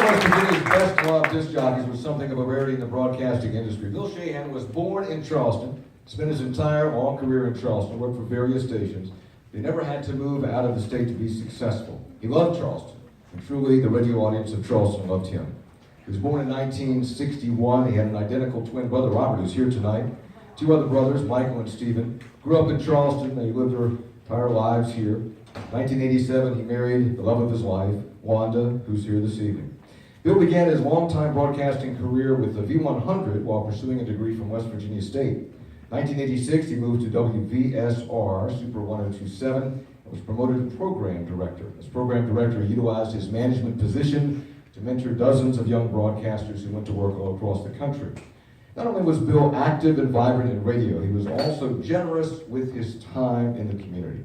of West Virginia's best loved disc jockeys was something of a rarity in the broadcasting industry. Bill Shahan was born in Charleston, spent his entire long career in Charleston, worked for various stations. He never had to move out of the state to be successful. He loved Charleston, and truly the radio audience of Charleston loved him. He was born in 1961. He had an identical twin brother, Robert, who's here tonight. Two other brothers, Michael and Stephen. Grew up in Charleston. They lived their entire lives here. 1987, he married the love of his life, Londa, who's here this evening. Bill began his longtime broadcasting career with the V100 while pursuing a degree from West Virginia State. 1986, he moved to WVSR, Super 1027, and was promoted to program director. As program director, he utilized his management position to mentor dozens of young broadcasters who went to work all across the country. Not only was Bill active and vibrant in radio, he was also generous with his time in the community.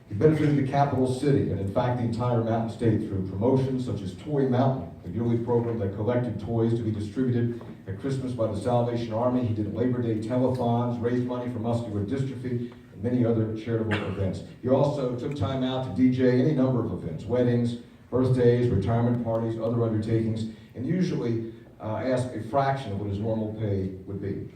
He benefited the capital city, and in fact the entire Mountain State, through promotions such as Toy Mountain, the yearly program that collected toys to be distributed at Christmas by the Salvation Army. He did Labor Day telethons, raised money for muscular dystrophy, and many other charitable events. He also took time out to DJ any number of events, weddings, birthdays, retirement parties, other undertakings, and usually asked a fraction of what his normal pay would be.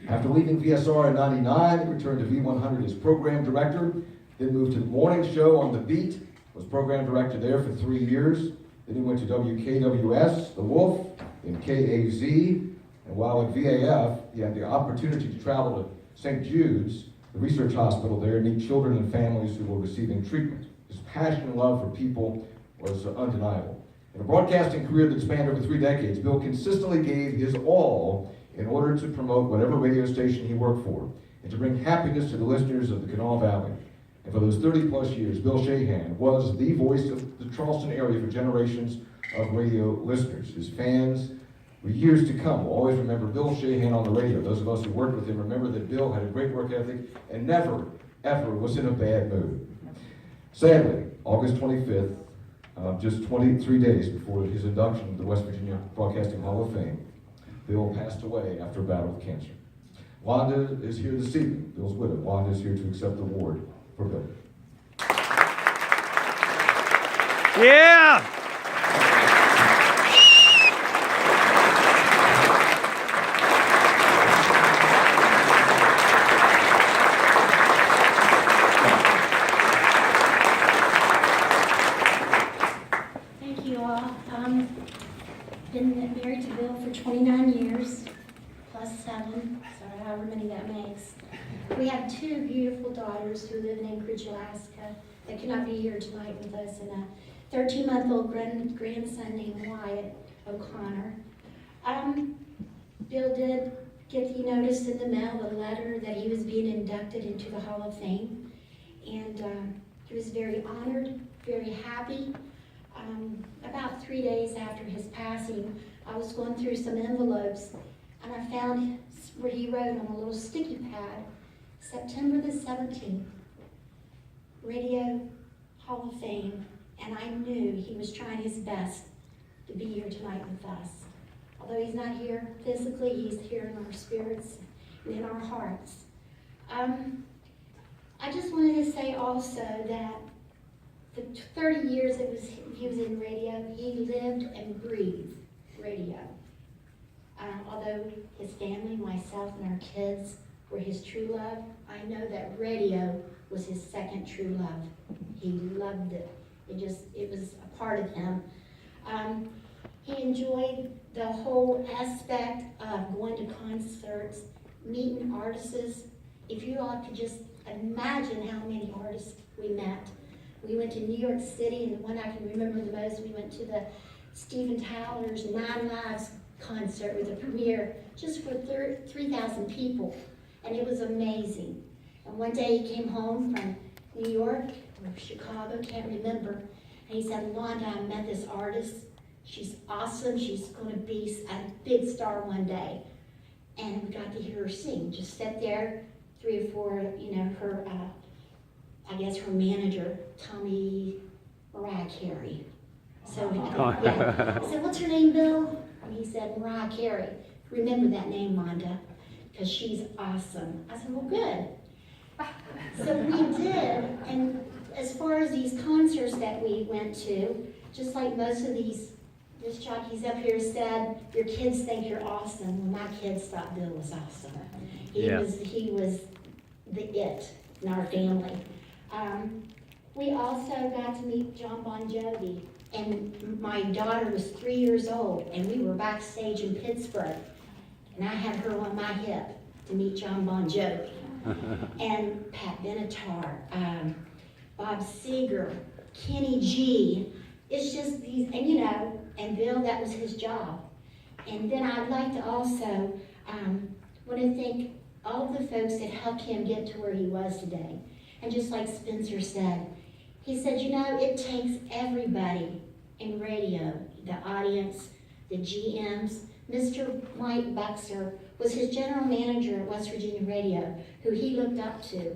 After leaving VSR in '99, he returned to V100 as program director, then moved to the morning show on The Beat, was program director there for 3 years. Then he went to WKWS, The Wolf, then KAZ, and while at VAF, he had the opportunity to travel to St. Jude's, the research hospital there, and meet children and families who were receiving treatment. His passion and love for people was undeniable. In a broadcasting career that spanned over 3 decades, Bill consistently gave his all in order to promote whatever radio station he worked for, and to bring happiness to the listeners of the Kanawha Valley. And for those 30 plus years, Bill Shahan was the voice of the Charleston area for generations of radio listeners. His fans, for years to come, will always remember Bill Shahan on the radio. Those of us who worked with him remember that Bill had a great work ethic and never, ever was in a bad mood. Sadly, August 25th, just 23 days before his induction to the West Virginia Broadcasting Hall of Fame, Bill passed away after a battle with cancer. Londa is here this evening, Bill's widow. Londa is here to accept the award for Bill. Yeah! Thank you all. Been married to Bill for 29 years, plus 7, so however many that makes. We have 2 beautiful daughters who live in Anchorage, Alaska, that cannot be here tonight with us, and a 13-month-old grandson named Wyatt O'Connor. Bill did get the notice in the mail, a letter that he was being inducted into the Hall of Fame, and he was very honored, very happy. About 3 days after his passing, I was going through some envelopes, and I found where he wrote on a little sticky pad, September the 17th, Radio Hall of Fame, and I knew he was trying his best to be here tonight with us. Although he's not here physically, he's here in our spirits and in our hearts. I just wanted to say also that the 30 years he was in radio, he lived and breathed radio. Although his family, myself, and our kids were his true love, I know that radio was his second true love. He loved it. It was a part of him. He enjoyed the whole aspect of going to concerts, meeting artists. If you all could just imagine how many artists we met. We went to New York City, and the one I can remember the most, we went to the Steven Tyler's 9 Lives concert with a premiere just for 3,000 people, and it was amazing. And one day he came home from New York or Chicago, can't remember, and he said, Londa, I met this artist. She's awesome. She's going to be a big star one day. And we got to hear her sing. Just sat there, 3 or 4, her, I guess her manager, Tommy Mariah Carey. So yeah. I said, what's her name, Bill? And he said, Mariah Carey. Remember that name, Londa, because she's awesome. I said, well, good. So we did, and as far as these concerts that we went to, just like most of these this jockey's up here said, your kids think you're awesome. Well, my kids thought Bill was awesome. Yeah. He was the it in our family. We also got to meet John Bon Jovi, and my daughter was 3 years old, and we were backstage in Pittsburgh, and I had her on my hip to meet John Bon Jovi, and Pat Benatar, Bob Seger, Kenny G. It's just these, and you know, and Bill, that was his job. And then I'd like to also want to thank all of the folks that helped him get to where he was today. And just like Spencer said, he said, you know, it takes everybody in radio, the audience, the GMs. Mr. Mike Buxer was his general manager at West Virginia Radio, who he looked up to.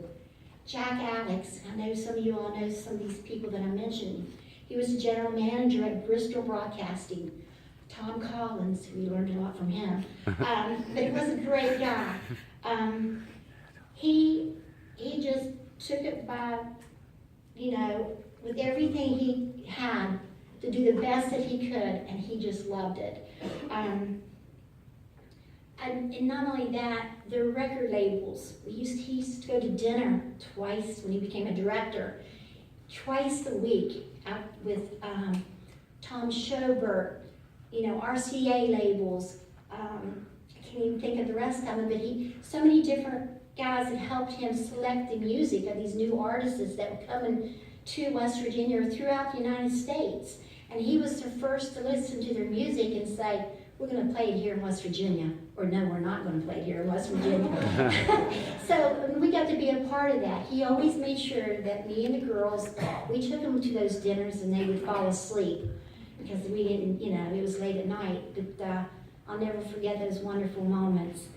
Jack Alex, I know some of you all know some of these people that I mentioned. He was the general manager at Bristol Broadcasting. Tom Collins, we learned a lot from him, but he was a great guy. He just took it by, you know, with everything he had to do the best that he could, and he just loved it. And not only that, the record labels. He used to go to dinner twice when he became a director, twice a week out with Tom Schobert, you know, RCA labels. I can't even think of the rest of them, but so many different guys that helped him select the music of these new artists that were coming to West Virginia or throughout the United States. And he was the first to listen to their music and say, we're going to play it here in West Virginia, or no, we're not going to play it here in West Virginia. So we got to be a part of that. He always made sure that me and the girls, we took them to those dinners and they would fall asleep because we didn't, you know, it was late at night, but I'll never forget those wonderful moments.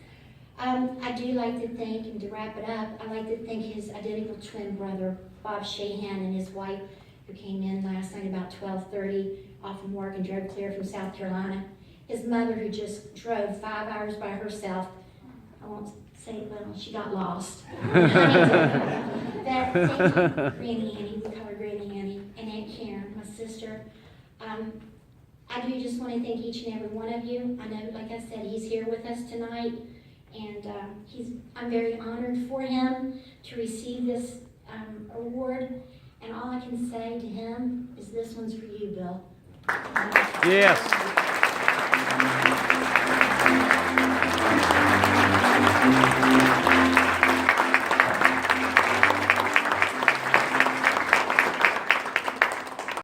I do like to thank, and to wrap it up, I like to thank his identical twin brother, Bob Shahan, and his wife, who came in last night about 12:30 off from work and drove clear from South Carolina. His mother, who just drove 5 hours by herself, I won't say it, well, she got lost. That, thank you, Granny Annie, we call her Granny Annie, and Aunt Karen, my sister. I do just want to thank each and every one of you. I know, like I said, he's here with us tonight, and I'm very honored for him to receive this award. And all I can say to him is, this one's for you, Bill. Yes.